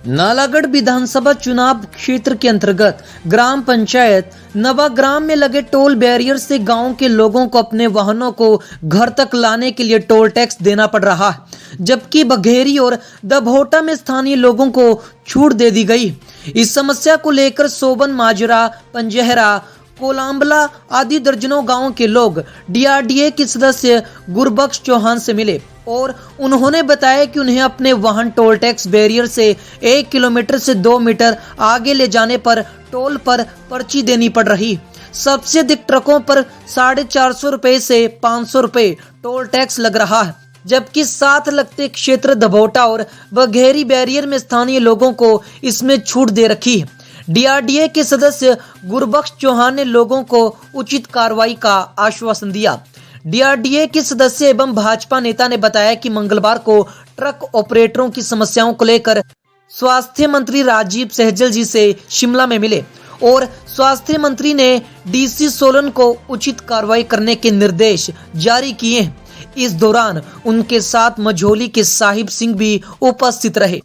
नालागढ़ विधानसभा चुनाव क्षेत्र के अंतर्गत ग्राम पंचायत नवाग्राम में लगे टोल बैरियर से गांव के लोगों को अपने वाहनों को घर तक लाने के लिए टोल टैक्स देना पड़ रहा है, जबकि बघेरी और दभोटा में स्थानीय लोगों को छूट दे दी गई। इस समस्या को लेकर सोबन, माजरा, पंजहरा, कोलांबला आदि दर्जनों गांव के लोग डीआरडीए के सदस्य गुरबख्श चौहान से मिले और उन्होंने बताया कि उन्हें अपने वाहन टोल टैक्स बैरियर से 1 किलोमीटर से 2 मीटर आगे ले जाने पर टोल पर पर्ची देनी पड़ रही। सबसे अधिक ट्रकों पर 450 रुपए से 500 रुपए टोल टैक्स लग रहा है, जबकि साथ लगते क्षेत्र दभोटा और बघेरी बैरियर में स्थानीय लोगों को इसमें छूट दे रखी है। डीआरडीए के सदस्य गुरबख्श चौहान ने लोगों को उचित कार्रवाई का आश्वासन दिया। डीआरडीए के सदस्य एवं भाजपा नेता ने बताया कि मंगलवार को ट्रक ऑपरेटरों की समस्याओं को लेकर स्वास्थ्य मंत्री राजीव सहजल जी से शिमला में मिले और स्वास्थ्य मंत्री ने डीसी सोलन को उचित कार्रवाई करने के निर्देश जारी किए। इस दौरान उनके साथ मझोली के साहिब सिंह भी उपस्थित रहे।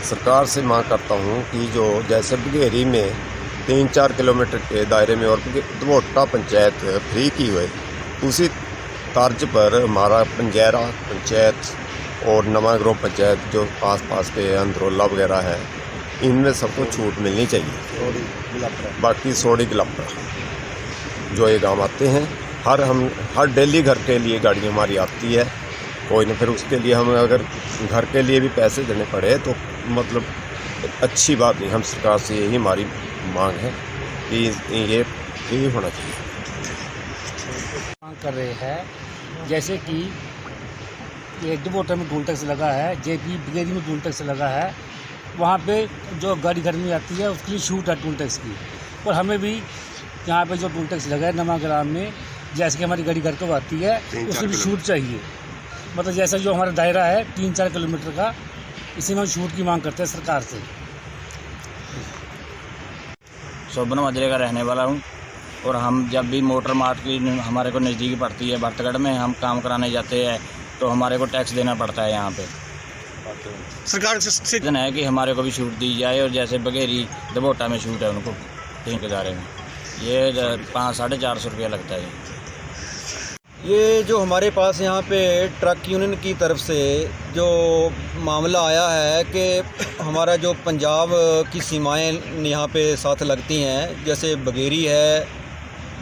सरकार से मांग करता हूं कि जो जैसे बघेरी में 3-4 किलोमीटर के दायरे में और दभोटा पंचायत फ्री की हुई, उसी तर्ज पर हमारा पंजहरा पंचायत और नवाग्राम पंचायत जो पास के अंदरोला वगैरह है, इनमें सबको छूट मिलनी चाहिए। बाकी सोड़ी गलापरा जो ये गाँव आते हैं, हर डेली घर के लिए गाड़ी हमारी आती है, कोई ना, फिर उसके लिए हम अगर घर के लिए भी पैसे देने पड़े तो मतलब अच्छी बात नहीं। हम सरकार से यही हमारी मांग है कि ये फ्री होना चाहिए। मांग कर रहे हैं जैसे कि ये दभोटा में टोल टैक्स लगा है, जेपी बघेरी में टोल टैक्स लगा है, वहाँ पे जो गाड़ी घर में आती है उसके लिए छूट है टोल टैक्स की। और हमें भी यहाँ पे जो टोल टैक्स लगा है नवाग्राम में, जैसे कि हमारी गाड़ी घर को आती है उसमें भी छूट चाहिए। मतलब जैसा जो हमारा दायरा है 3-4 किलोमीटर का, इसी में हम छूट की मांग करते हैं सरकार से। सोबन माजरे का रहने वाला हूँ और हम जब भी मोटर मार्ट की हमारे को नज़दीकी पड़ती है, भरतगढ़ में हम काम कराने जाते हैं तो हमारे को टैक्स देना पड़ता है। यहाँ पे सरकार से है कि हमारे को भी छूट दी जाए और जैसे बघेरी दभोटा में छूट है उनको 3 दायरे में, ये 500-450 रुपया लगता है। ये जो हमारे पास यहाँ पे ट्रक यूनियन की तरफ से जो मामला आया है कि हमारा जो पंजाब की सीमाएं यहाँ पे साथ लगती हैं, जैसे बघेरी है,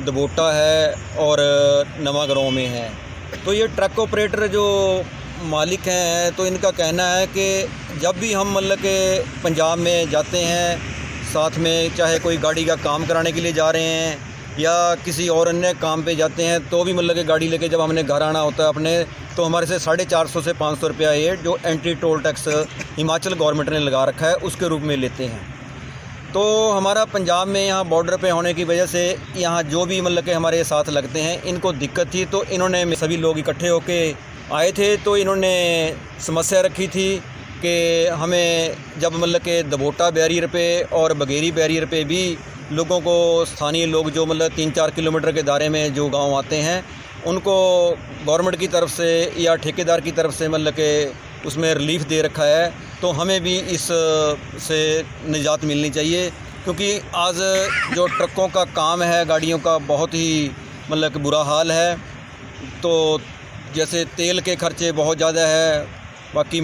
दभोटा है और नवाग्राम में है, तो ये ट्रक ऑपरेटर जो मालिक हैं तो इनका कहना है कि जब भी हम मतलब के पंजाब में जाते हैं, साथ में चाहे कोई गाड़ी का काम कराने के लिए जा रहे हैं या किसी और अन्य काम पे जाते हैं, तो भी मतलब कि गाड़ी लेके जब हमने घर आना होता है अपने, तो हमारे से 450 से 500 रुपया ये जो entry toll tax Himachal government ने लगा रखा है उसके रूप में लेते हैं। तो हमारा पंजाब में यहाँ बॉर्डर पे होने की वजह से यहाँ जो भी मतलब कि हमारे साथ लगते हैं इनको दिक्कत थी, तो इन्होंने सभी लोग इकट्ठे होके आए थे, तो इन्होंने समस्या रखी थी कि हमें जब मतलब कि दभोटा बैरियर पे और बघेरी बैरियर पे भी लोगों को, स्थानीय लोग जो मतलब 3-4 किलोमीटर के दायरे में जो गांव आते हैं, उनको गवर्नमेंट की तरफ से या ठेकेदार की तरफ से मतलब कि उसमें रिलीफ दे रखा है, तो हमें भी इस से निजात मिलनी चाहिए। क्योंकि आज जो ट्रकों का काम है, गाड़ियों का बहुत ही मतलब कि बुरा हाल है। तो जैसे तेल के खर्चे बहुत ज़्यादा है, बाकी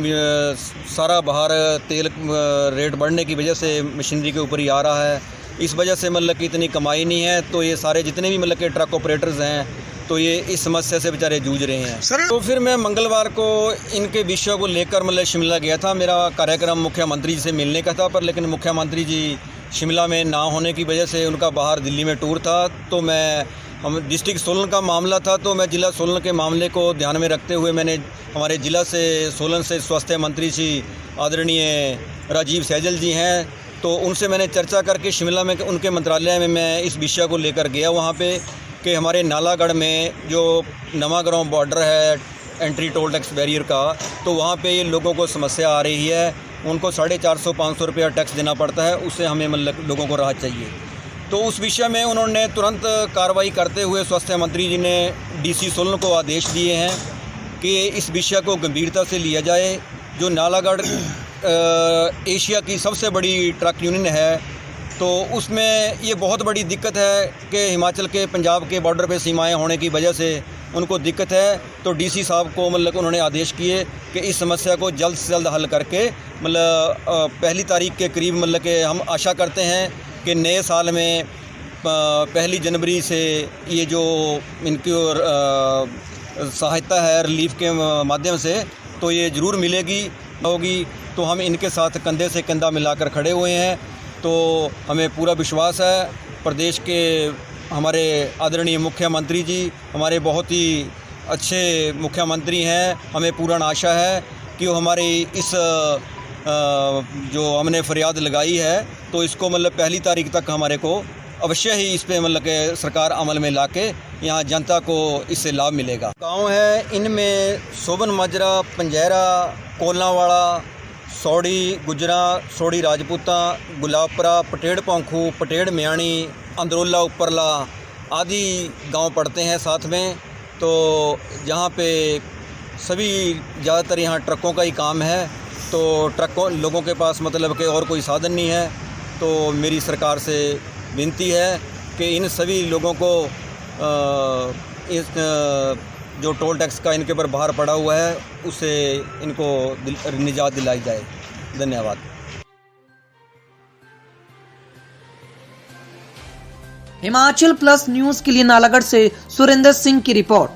सारा बाहर तेल रेट बढ़ने की वजह से मशीनरी के ऊपर ही आ रहा है, इस वजह से मतलब कि इतनी कमाई नहीं है। तो ये सारे जितने भी मतलब के ट्रक ऑपरेटर्स हैं तो ये इस समस्या से बेचारे जूझ रहे हैं। तो फिर मैं मंगलवार को इनके विषय को लेकर मतलब शिमला गया था। मेरा कार्यक्रम मुख्यमंत्री जी से मिलने का था, पर लेकिन मुख्यमंत्री जी शिमला में ना होने की वजह से उनका बाहर दिल्ली में टूर था। तो हम डिस्ट्रिक्ट सोलन का मामला था, तो मैं ज़िला सोलन के मामले को ध्यान में रखते हुए मैंने हमारे ज़िला से सोलन से स्वास्थ्य मंत्री जी आदरणीय राजीव सहजल जी हैं, तो उनसे मैंने चर्चा करके शिमला में उनके मंत्रालय में मैं इस विषय को लेकर गया वहाँ पे कि हमारे नालागढ़ में जो नवाग्राम बॉर्डर है एंट्री टोल टैक्स बैरियर का, तो वहाँ पे ये लोगों को समस्या आ रही है, उनको 450-500 रुपया टैक्स देना पड़ता है, उससे हमें मतलब लोगों को राहत चाहिए। तो उस विषय में उन्होंने तुरंत कार्रवाई करते हुए स्वास्थ्य मंत्री जी ने डीसी सोलन को आदेश दिए हैं कि इस विषय को गंभीरता से लिया जाए। जो नालागढ़ एशिया की सबसे बड़ी ट्रक यूनियन है, तो उसमें ये बहुत बड़ी दिक्कत है कि हिमाचल के पंजाब के बॉर्डर पे सीमाएं होने की वजह से उनको दिक्कत है। तो डीसी साहब को मतलब उन्होंने आदेश किए कि इस समस्या को जल्द से जल्द हल करके मतलब 1 तारीख के करीब मतलब कि हम आशा करते हैं कि नए साल में 1 जनवरी से ये जो इनकी और सहायता है रिलीफ के माध्यम से, तो ये ज़रूर मिलेगी होगी। तो हम इनके साथ कंधे से कंधा मिलाकर खड़े हुए हैं। तो हमें पूरा विश्वास है, प्रदेश के हमारे आदरणीय मुख्यमंत्री जी हमारे बहुत ही अच्छे मुख्यमंत्री हैं। हमें पूर्ण आशा है कि वो हमारी इस जो हमने फरियाद लगाई है, तो इसको मतलब 1 तारीख तक हमारे को अवश्य ही इस पे मतलब कि सरकार अमल में लाके यहाँ जनता को इससे लाभ मिलेगा। गांव है, इनमें सोबन माजरा, पंजैरा, कोलनावाड़ा, सौड़ी गुजरा, सौड़ी राजपूता, गुलाबपुरा, पटेड़ पोंखू, पटेड़ म्याणी, अंदरोला उपरला आदि गांव पड़ते हैं साथ में। तो जहाँ पे सभी ज़्यादातर यहाँ ट्रकों का ही काम है। तो ट्रकों लोगों के पास मतलब कि और कोई साधन नहीं है। तो मेरी सरकार से विनती है कि इन सभी लोगों को इस जो टोल टैक्स का इनके ऊपर भार पड़ा हुआ है उससे इनको निजात दिलाई जाए। धन्यवाद। हिमाचल प्लस न्यूज के लिए नालागढ़ से सुरेंद्र सिंह की रिपोर्ट।